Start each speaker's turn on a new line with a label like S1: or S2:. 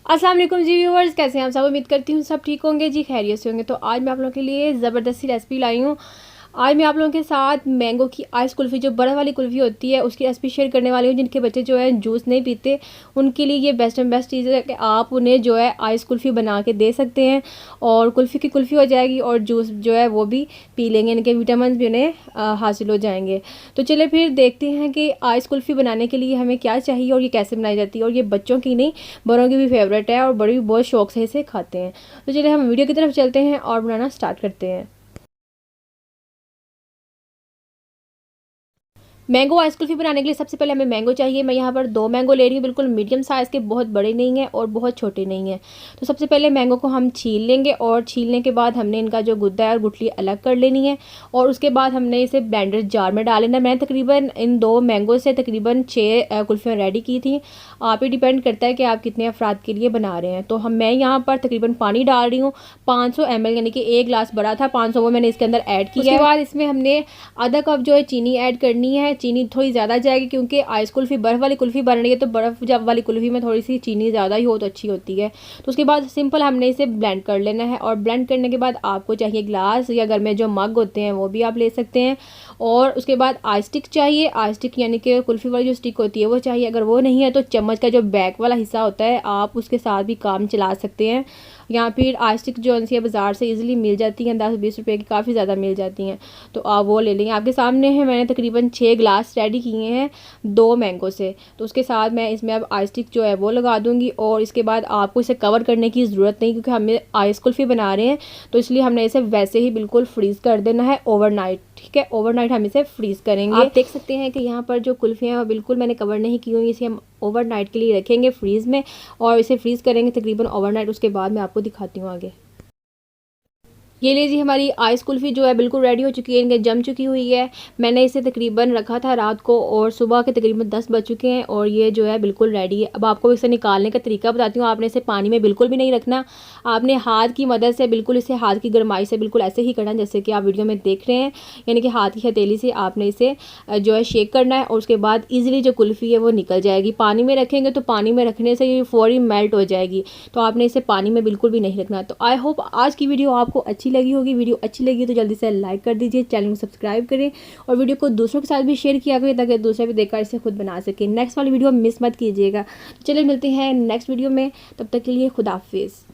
S1: अस्सलाम वालेकुम जी व्यूवर्स, कैसे हैं आप सब। उम्मीद करती हूँ सब ठीक होंगे जी, खैरियत से होंगे। तो आज मैं आप लोगों के लिए ज़बरदस्ती रेसिपी लाई हूँ। आज मैं आप लोगों के साथ मैंगो की आइस कुल्फ़ी, जो बर्फ़ वाली कुल्फ़ी होती है, उसकी रेसिपी शेयर करने वाली हूँ। जिनके बच्चे जो है जूस नहीं पीते, उनके लिए ये बेस्ट एंड बेस्ट चीज़ है कि आप उन्हें जो है आइस कुल्फ़ी बना के दे सकते हैं और कुल्फ़ी की कुल्फ़ी हो जाएगी और जूस जो है वो भी पी लेंगे, इनके विटामिन भी उन्हें हासिल हो जाएंगे। तो चलिए फिर देखते हैं कि आइस कुल्फ़ी बनाने के लिए हमें क्या चाहिए और ये कैसे बनाई जाती है। और ये बच्चों की नहीं, बड़ों की भी फेवरेट है और बड़े भी बहुत शौक से इसे खाते हैं। तो चलिए हम वीडियो की तरफ चलते हैं और बनाना स्टार्ट करते हैं। मैंगो आइस कुल्फ़ी बनाने के लिए सबसे पहले हमें मैंगो चाहिए। मैं यहाँ पर 2 मैंगो ले रही हूँ, बिल्कुल मीडियम साइज़ के, बहुत बड़े नहीं हैं और बहुत छोटे नहीं हैं। तो सबसे पहले मैंगो को हम छील लेंगे और छीलने के बाद हमने इनका जो गुद्दा है और गुठली अलग कर लेनी है और उसके बाद हमने इसे ब्लेंडर जार में डाल लेना है। मैंने तकरीबन इन 2 मैंगो से तकरीबन 6 कुल्फ़ियाँ रेडी की थी। आप ही डिपेंड करता है कि आप कितने अफराद के लिए बना रहे हैं। तो मैं यहाँ पर तकरीबन पानी डाल रही हूँ 500 ml, यानी कि 1 गिलास बड़ा था, 500 वो मैंने इसके अंदर ऐड किया है। उसके बाद इसमें हमने आधा कप जो है चीनी ऐड करनी है। चीनी थोड़ी ज़्यादा जाएगी क्योंकि आइस कुल्फ़ी बर्फ़ वाली कुल्फ़ी बन रही है, तो बर्फ़ जब वाली कुल्फ़ी में थोड़ी सी चीनी ज़्यादा ही हो तो अच्छी होती है। तो उसके बाद सिंपल हमने इसे ब्लेंड कर लेना है और ब्लेंड करने के बाद आपको चाहिए ग्लास या घर में जो मग होते हैं वो भी आप ले सकते हैं। और उसके बाद आइस स्टिक चाहिए। आइस स्टिक यानी कि कुल्फ़ी वाली जो स्टिक होती है वो चाहिए। अगर वो नहीं है तो चम्मच का जो बैक वाला हिस्सा होता है आप उसके साथ भी काम चला सकते हैं। या फिर आइस स्टिक जो है बाज़ार से ईज़िली मिल जाती हैं, 10-20 रुपए की काफ़ी ज़्यादा मिल जाती हैं, तो आप वो ले लेंगे। आपके सामने है, मैंने तकरीबन 6 ग्लास रेडी किए हैं 2 मैंगो से। तो उसके साथ मैं इसमें अब आइस स्टिक जो है वो लगा दूँगी और इसके बाद आपको इसे कवर करने की ज़रूरत नहीं, क्योंकि हमें आइस कुल्फ़ी बना रहे हैं तो इसलिए हमने इसे वैसे ही बिल्कुल फ्रीज़ कर देना है ओवरनाइट। ठीक है, ओवरनाइट हम इसे फ्रीज़ करेंगे। आप देख सकते हैं कि यहाँ पर जो कुल्फ़ियाँ हैं बिल्कुल मैंने कवर नहीं की हुई, इसे हम ओवरनाइट के लिए रखेंगे फ्रीज़ में और इसे फ्रीज़ करेंगे तकरीबन ओवरनाइट। उसके बाद मैं आपको दिखाती हूँ आगे। ये लीजिए, हमारी आइस कुल्फ़ी जो है बिल्कुल रेडी हो चुकी है, इनके जम चुकी हुई है। मैंने इसे तकरीबन रखा था रात को और सुबह के तकरीबन 10 बज चुके हैं और ये जो है बिल्कुल रेडी है। अब आपको इसे निकालने का तरीका बताती हूँ। आपने इसे पानी में बिल्कुल भी नहीं रखना, आपने हाथ की मदद से बिल्कुल इसे, हाथ की गरमाई से बिल्कुल ऐसे ही करना जैसे कि आप वीडियो में देख रहे हैं, यानी कि हाथ की हथेली से आपने इसे जो है शेक करना है और उसके बाद ईज़िली जो कुल्फ़ी है वो निकल जाएगी। पानी में रखेंगे तो पानी में रखने से ये फ़ौरी मेल्ट हो जाएगी, तो आपने इसे पानी में बिल्कुल भी नहीं रखना। तो आई होप आज की वीडियो आपको अच्छी लगी होगी। वीडियो अच्छी लगी तो जल्दी से लाइक कर दीजिए, चैनल को सब्सक्राइब करें और वीडियो को दूसरों के साथ भी शेयर किया करें ताकि दूसरे भी देखकर इसे खुद बना सकें। नेक्स्ट वाली वीडियो मिस मत कीजिएगा। चलिए मिलते हैं नेक्स्ट वीडियो में, तब तक के लिए खुदा हाफिज़।